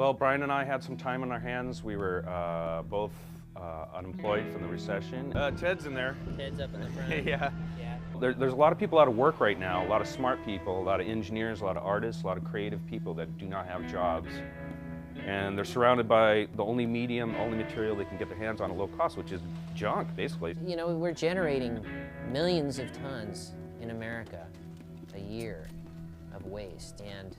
Well, Brian and I had some time on our hands. We were both unemployed from the recession. Ted's in there. Ted's up in the front. Yeah. There's a lot of people out of work right now, a lot of smart people, a lot of engineers, a lot of artists, a lot of creative people that do not have jobs. And they're surrounded by the only medium, only material they can get their hands on at low cost, which is junk, basically. You know, we're generating millions of tons in America a year of waste, and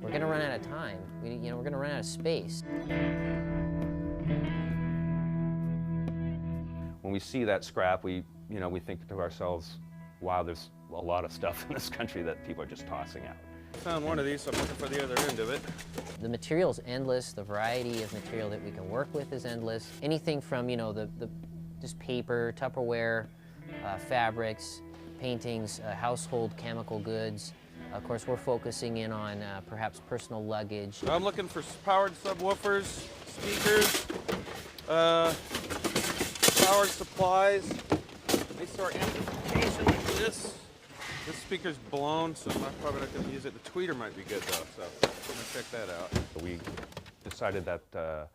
we're going to run out of time. We're going to run out of space. When we see that scrap, we think to ourselves, wow, there's a lot of stuff in this country that people are just tossing out. I found one of these, so I'm looking for the other end of it. The material's endless. The variety of material that we can work with is endless. Anything from, just paper, Tupperware, fabrics, paintings, household chemical goods. Of course, we're focusing in on perhaps personal luggage. I'm looking for powered subwoofers, speakers, powered supplies, any sort of amplification like this. This speaker's blown, so I'm probably not going to use it. The tweeter might be good though, so I'm going to check that out. We decided that the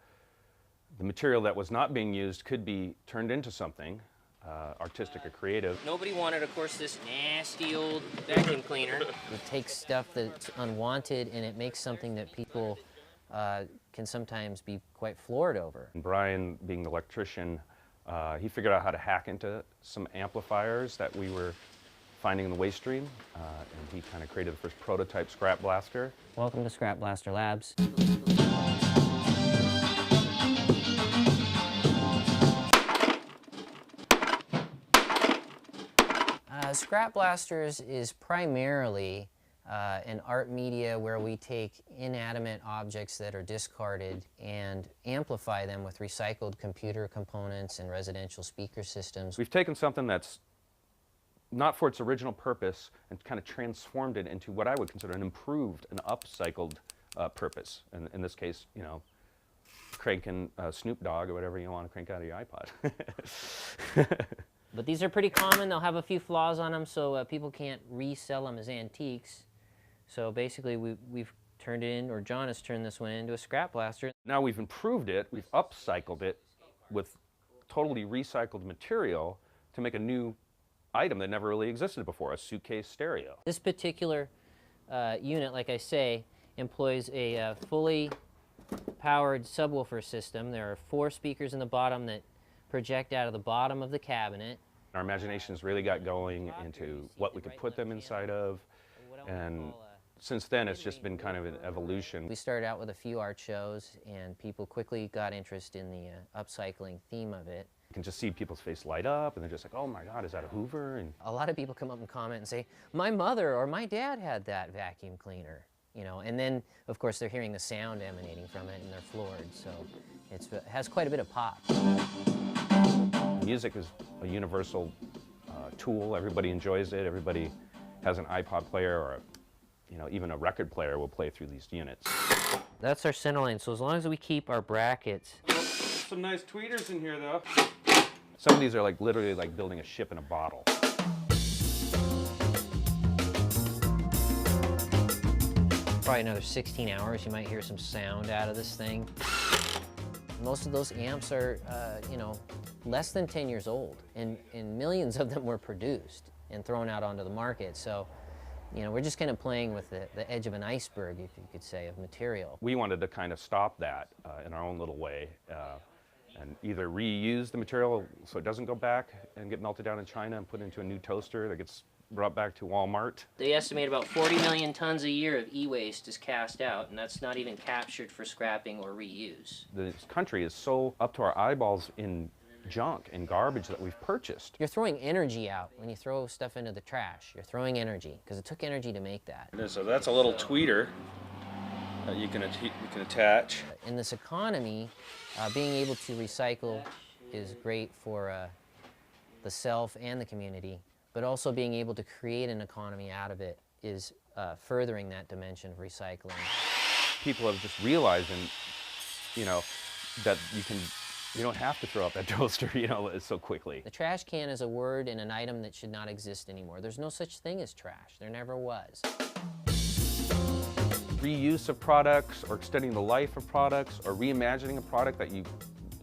material that was not being used could be turned into something artistic or creative. Nobody wanted, of course, this nasty old vacuum cleaner. It takes stuff that's unwanted and it makes something that people can sometimes be quite floored over. And Brian, being the electrician, he figured out how to hack into some amplifiers that we were finding in the waste stream, and he kind of created the first prototype Scrapblaster. Welcome to Scrapblaster Labs. Scrapblasters is primarily an art media where we take inanimate objects that are discarded and amplify them with recycled computer components and residential speaker systems. We've taken something that's not for its original purpose and kind of transformed it into what I would consider an improved, an upcycled purpose. And in this case, cranking Snoop Dogg or whatever you want to crank out of your iPod. But these are pretty common. They'll have a few flaws on them, so people can't resell them as antiques. So basically, we've turned it in, or John has turned this one into a Scrapblaster. Now we've improved it, we've upcycled it with totally recycled material to make a new item that never really existed before, a suitcase stereo. This particular unit, like I say, employs a fully powered subwoofer system. There are 4 speakers in the bottom that project out of the bottom of the cabinet. Our imaginations really got going into what we could put them inside of, and since then it's just been kind of an evolution. We started out with a few art shows, and people quickly got interest in the upcycling theme of it. You can just see people's face light up, and they're just like, oh my God, is that a Hoover? And a lot of people come up and comment and say, my mother or my dad had that vacuum cleaner, and then, of course, they're hearing the sound emanating from it, and they're floored, so it has quite a bit of pop. Music is a universal tool. Everybody enjoys it. Everybody has an iPod player, or even a record player will play through these units. That's our center line, so as long as we keep our brackets. Some nice tweeters in here though. Some of these are literally like building a ship in a bottle. Probably another 16 hours, you might hear some sound out of this thing. Most of those amps are, less than 10 years old, and millions of them were produced and thrown out onto the market. So, we're just kind of playing with the edge of an iceberg, if you could say, of material. We wanted to kind of stop that in our own little way, and either reuse the material so it doesn't go back and get melted down in China and put into a new toaster that gets brought back to Walmart. They estimate about 40 million tons a year of e-waste is cast out, and that's not even captured for scrapping or reuse. This country is so up to our eyeballs in junk and garbage that we've purchased. You're throwing energy out when you throw stuff into the trash. You're throwing energy, because it took energy to make that. So that's a little tweeter that you can attach. In this economy, being able to recycle is great for the self and the community, but also being able to create an economy out of it is furthering that dimension of recycling. People have just realized, that you don't have to throw out that toaster, so quickly. The trash can is a word and an item that should not exist anymore. There's no such thing as trash. There never was. reuse of products, or extending the life of products, or reimagining a product that you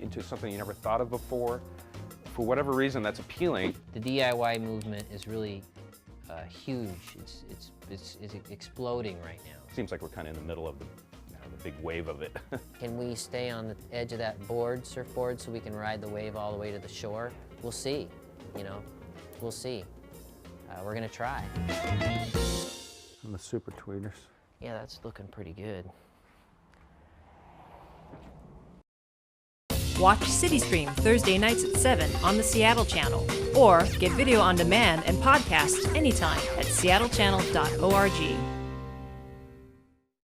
into something you never thought of before. For whatever reason, that's appealing. The DIY movement is really huge. It's exploding right now. Seems like we're kind of in the middle of the big wave of it. Can we stay on the edge of that surfboard, so we can ride the wave all the way to the shore? We'll see, you know, we'll see. We're gonna try. And the super tweeters. Yeah, that's looking pretty good. Watch CityStream Thursday nights at 7 on the Seattle channel, or get video on demand and podcasts anytime at seattlechannel.org.